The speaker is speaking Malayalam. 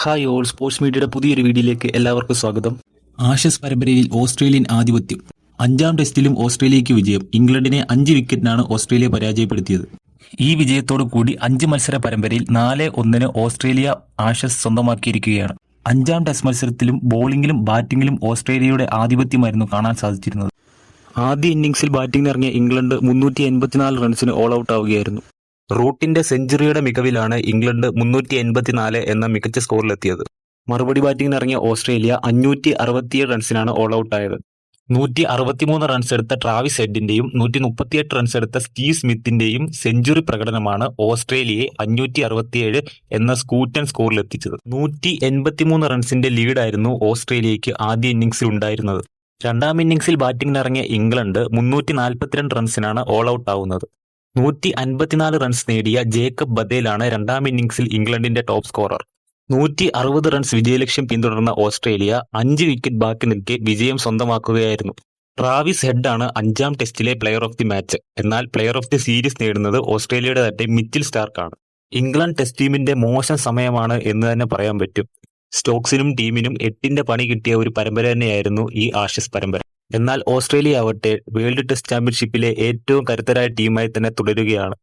ഹായ് ഓൾ, സ്പോർട്സ് മീഡിയയുടെ പുതിയൊരു വീഡിയോയിലേക്ക് എല്ലാവർക്കും സ്വാഗതം. ആഷസ് പരമ്പരയിൽ ഓസ്ട്രേലിയൻ ആധിപത്യം. 5-ാം ടെസ്റ്റിലും ഓസ്ട്രേലിയയ്ക്ക് വിജയം. ഇംഗ്ലണ്ടിനെ 5 വിക്കറ്റിനാണ് ഓസ്ട്രേലിയ പരാജയപ്പെടുത്തിയത്. ഈ വിജയത്തോടു കൂടി 5 മത്സര പരമ്പരയിൽ 4-1 ഓസ്ട്രേലിയ ആഷസ് സ്വന്തമാക്കിയിരിക്കുകയാണ്. 5-ാം ടെസ്റ്റ് മത്സരത്തിലും ബോളിംഗിലും ബാറ്റിംഗിലും ഓസ്ട്രേലിയയുടെ ആധിപത്യമായിരുന്നു കാണാൻ സാധിച്ചിരുന്നത്. ആദ്യ ഇന്നിംഗ്സിൽ ബാറ്റിംഗിനിറങ്ങിയ ഇംഗ്ലണ്ട് 384 റൺസിന് ഓൾ ഔട്ട് ആവുകയായിരുന്നു. റൂട്ടിന്റെ സെഞ്ചുറിയുടെ മികവിലാണ് ഇംഗ്ലണ്ട് 384 എന്ന മികച്ച സ്കോറിലെത്തിയത്. മറുപടി ബാറ്റിംഗിനിറങ്ങിയ ഓസ്ട്രേലിയ 567 റൺസിനാണ് ഓൾ ഔട്ട് ആയത്. 163 റൺസ് എടുത്ത ട്രാവിസ് ഹെഡിന്റെയും 138 റൺസ് എടുത്ത സ്റ്റീവ് സ്മിത്തിന്റെയും സെഞ്ചുറി പ്രകടനമാണ് ഓസ്ട്രേലിയയെ 567 എന്ന സ്കൂറ്റൻ സ്കോറിലെത്തിച്ചത്. 183 റൺസിന്റെ ലീഡായിരുന്നു ഓസ്ട്രേലിയയ്ക്ക് ആദ്യ ഇന്നിംഗ്സിൽ ഉണ്ടായിരുന്നത്. 2-ാം ഇന്നിംഗ്സിൽ ബാറ്റിംഗിനിറങ്ങിയ ഇംഗ്ലണ്ട് 342 റൺസിനാണ് ഓൾ ഔട്ട് ആവുന്നത്. 154 റൺസ് നേടിയ ജേക്കബ് ബദേലാണ് 2-ാം ഇന്നിംഗ്സിൽ ഇംഗ്ലണ്ടിന്റെ ടോപ്പ് സ്കോറർ. 160 റൺസ് വിജയലക്ഷ്യം പിന്തുടർന്ന ഓസ്ട്രേലിയ 5 വിക്കറ്റ് ബാക്കി നിൽക്കെ വിജയം സ്വന്തമാക്കുകയായിരുന്നു. ട്രാവിസ് ഹെഡാണ് 5-ാം ടെസ്റ്റിലെ പ്ലെയർ ഓഫ് ദി മാച്ച്. എന്നാൽ പ്ലെയർ ഓഫ് ദി സീരീസ് നേടുന്നത് ഓസ്ട്രേലിയയുടെ തന്നെ മിച്ചിൽ സ്റ്റാർക്കാണ്. ഇംഗ്ലണ്ട് ടെസ്റ്റ് ടീമിന്റെ മോശം സമയമാണ് എന്ന് തന്നെ പറയാൻ പറ്റും. സ്റ്റോക്സിനും ടീമിനും 8ന്റെ പണി കിട്ടിയ ഒരു പരമ്പര തന്നെയായിരുന്നു ഈ ആഷസ് പരമ്പര. എന്നാൽ ഓസ്ട്രേലിയ ആവട്ടെ വേൾഡ് ടെസ്റ്റ് ചാമ്പ്യൻഷിപ്പിലെ ഏറ്റവും കരുത്തരായ ടീമായി തന്നെ തുടരുകയാണ്.